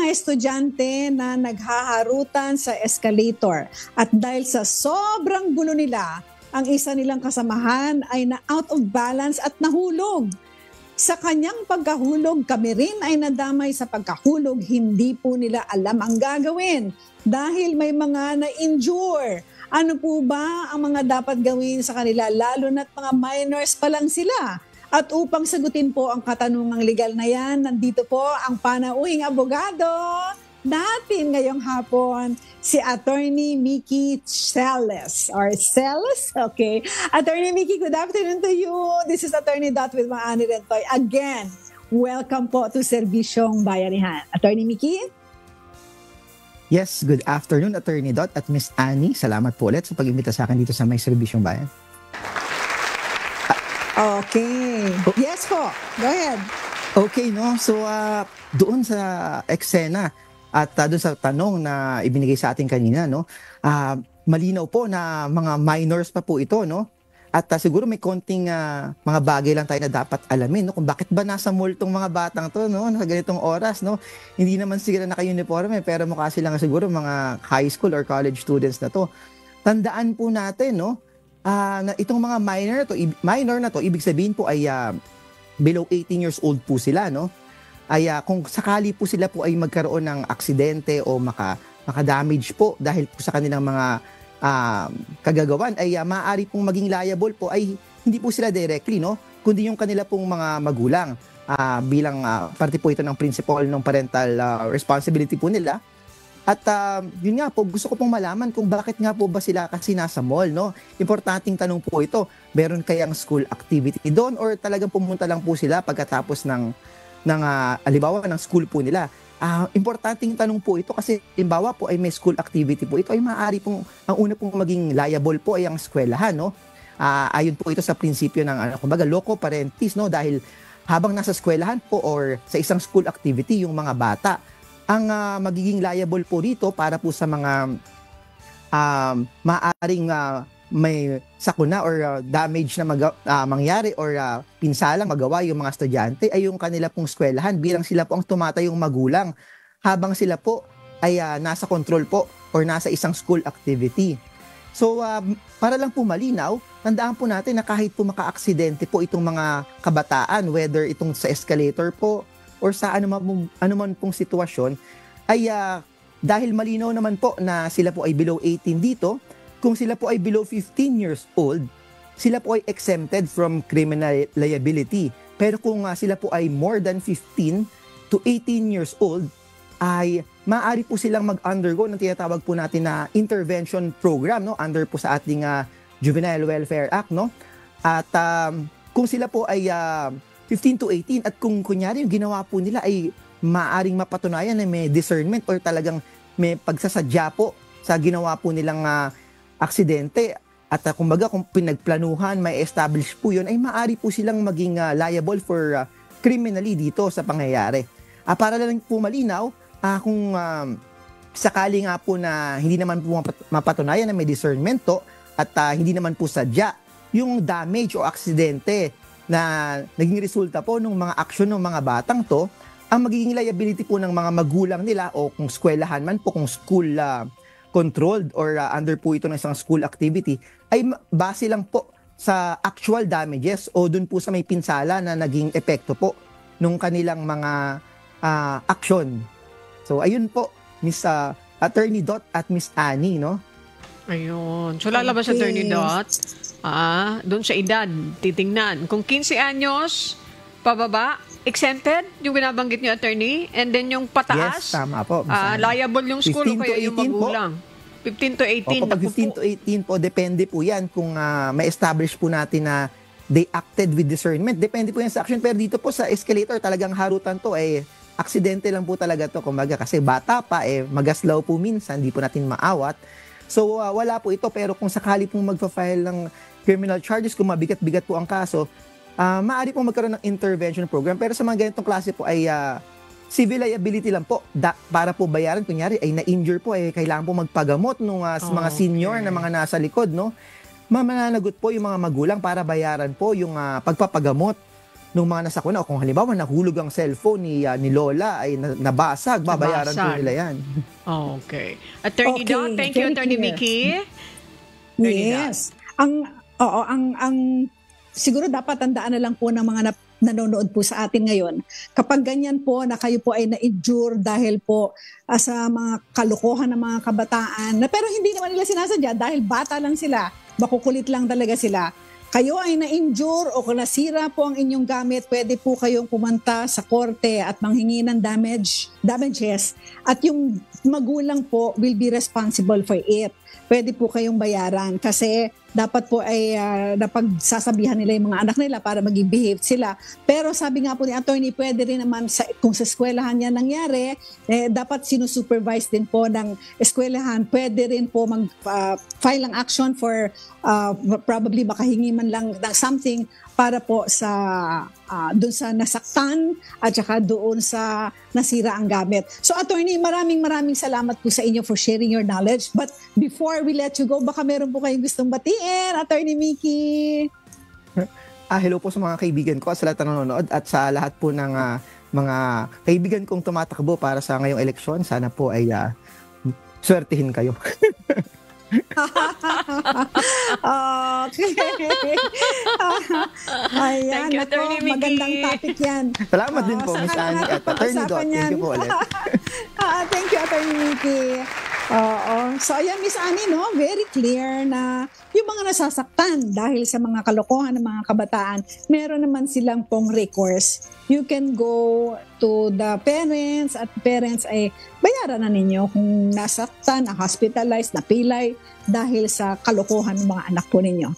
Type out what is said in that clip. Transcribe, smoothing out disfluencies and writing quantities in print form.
mga estudyante na naghaharutan sa escalator at dahil sa sobrang gulo nila, ang isa nilang kasamahan ay na out of balance at nahulog. Sa kanyang pagkahulog, kami rin ay nadamay sa pagkahulog. Hindi po nila alam ang gagawin dahil may mga na-injure. Ano po ba ang mga dapat gawin sa kanila lalo na't mga minors pa lang sila? At upang sagutin po ang katanungang legal na yan, nandito po ang panauhing abogado natin ngayong hapon, si Attorney Mickey Celes. Or Celes? Okay. Attorney Mickey, good afternoon to you. This is Attorney Dot with Maani Rentoy. Again, welcome po to Serbisyong Bayanihan. Attorney Mickey? Yes, good afternoon, Attorney Dot at Miss Annie. Salamat po ulit sa pag-imbita sa akin dito sa May Serbisyong Bayan. Okay. Yes po. Go ahead. Okay, no? So, doon sa eksena at doon sa tanong na ibinigay sa atin kanina, no? Malinaw po na mga minors pa po ito, no? At siguro may konting mga bagay lang tayo na dapat alamin, no? Kung bakit ba nasa mall tong mga batang to, no? Sa ganitong oras, no? Hindi naman sila naka-uniforme, pero mukha silang siguro mga high school or college students na to. Tandaan po natin, no? Na itong mga minor na to, ibig sabihin po ay below 18 years old po sila, no? Ay kung sakali po sila po ay magkaroon ng aksidente o maka-damage po dahil po sa kanilang mga kagagawan, ay maaari pong maging liable po ay hindi po sila directly, no? Kundi yung kanila pong mga magulang bilang parte po ito ng principle ng parental responsibility po nila. At yun nga po, gusto ko pong malaman kung bakit nga po ba sila kasi nasa mall, no? Importanteng tanong po ito, meron kayang school activity doon or talagang pumunta lang po sila pagkatapos ng halimbawa ng school po nila? Importanteng tanong po ito kasi halimbawa po ay may school activity po ito ay maaari pong, ang una pong maging liable po ay ang eskwelahan, no? Ayon po ito sa prinsipyo ng kumbaga loco parentis, no? Dahil habang nasa eskwelahan po or sa isang school activity yung mga bata, ang magiging liable po dito para po sa mga maaring may sakuna or damage na mangyari or pinsalang magawa yung mga estudyante ay yung kanila pong eskwelahan bilang sila po ang tumatayong magulang habang sila po ay nasa control po or nasa isang school activity. So para lang po malinaw, tandaan po natin na kahit po maka-aksidente po itong mga kabataan, whether itong sa escalator po or sa anuman pong sitwasyon, ay dahil malinaw naman po na sila po ay below 18 dito, kung sila po ay below 15 years old, sila po ay exempted from criminal liability. Pero kung sila po ay more than 15 to 18 years old, ay maaari po silang mag-undergo ng tinatawag po natin na intervention program, no? Under po sa ating Juvenile Welfare Act, no? At kung sila po ay 15 to 18 at kung kunyari yung ginawa po nila ay maaring mapatunayan na may discernment or talagang may pagsasadya po sa ginawa po nilang aksidente at kumbaga kung pinagplanuhan, may establish po yun, ay maaari po silang maging liable for criminally dito sa pangyayari. Para lang po malinaw, kung sakali nga po na hindi naman po mapatunayan na may discernment to at hindi naman po sadya yung damage o aksidente na naging resulta po ng mga aksyon ng mga batang to, ang magiging liability po ng mga magulang nila o kung eskwelahan man po, kung school controlled or under po ito ng isang school activity, ay base lang po sa actual damages o dun po sa may pinsala na naging epekto po nung kanilang mga aksyon. So ayun po, Miss Attorney Dot at Miss Annie, no? Ayun. So lalabas sa Attorney Dot. Doon sa edad, titingnan. Kung 15 anyos, pababa, exempted, yung binabanggit niyo, attorney, and then yung pataas, yes, tama po. Liable yung school o kaya yung magulang. 15 to 18. Opo, pag 15 to 18 po, depende po yan kung may establish po natin na they acted with discernment. Depende po yan sa action. Pero dito po sa escalator, talagang harutan to, aksidente lang po talaga to. Kumbaga, kasi bata pa, magaslaw po minsan, hindi po natin maawat. So, wala po ito. Pero kung sakali pong magpa-file ng criminal charges, kung mabigat-bigat po ang kaso, maaari pong magkaroon ng intervention program. Pero sa mga ganitong klase po ay civil liability lang po. Para po bayaran, kunyari, ay na-injure po, kailangan po magpagamot ng mga senior na mga nasa likod, no? Mananagot po yung mga magulang para bayaran po yung pagpapagamot nung mga nasakuna, o kung halimbawa nahulog ang cellphone ni Lola ay nabasag, babayaran po nila yan. Okay. Attorney Okay, Dot, thank you, very Attorney clear. Mickey. Attorney Yes. Ang siguro dapat tandaan na lang po ng mga nanonood po sa atin ngayon. Kapag ganyan po na kayo po ay na-injure dahil po sa mga kalokohan ng mga kabataan, pero hindi naman nila sinasadya dahil bata lang sila, makukulit lang talaga sila. Kayo ay na-injure o kung nasira po ang inyong gamit, pwede po kayong pumunta sa korte at manghingi ng damages at yung magulang po will be responsible for it. Pwede po kayong bayaran kasi dapat po ay napagsasabihan nila yung mga anak nila para mag-behave sila. Pero sabi nga po ni attorney, pwede rin naman kung sa eskwelahan yan nangyari, dapat sinusupervise din po ng eskwelahan. Pwede rin po mag-file ng action for probably makahingi man lang ng something para po sa doon sa nasaktan at saka doon sa nasira ang gamit. So attorney, maraming salamat po sa inyo for sharing your knowledge. But before we let you go, baka meron po kayong gustong batiin, Attorney Mickey. Hello po sa mga kaibigan ko, sa lahat ng nanonood at sa lahat po ng mga kaibigan kong tumatakbo para sa ngayong eleksyon. Sana po ay swertihin kayo. Okay. Ayan, Thank you, Attorney Mickey. magandang topic yan. Salamat din po, Miss Annie at Attorney Dot. Thank you po ulit. Thank you, Attorney Mickey. So ayan, Miss Annie, no? Very clear na yung mga nasasaktan dahil sa mga kalokohan ng mga kabataan, meron naman silang pong recourse. You can go to the parents at parents ay bayaran na ninyo kung nasaktan, na hospitalized, napilay dahil sa kalokohan ng mga anak po ninyo.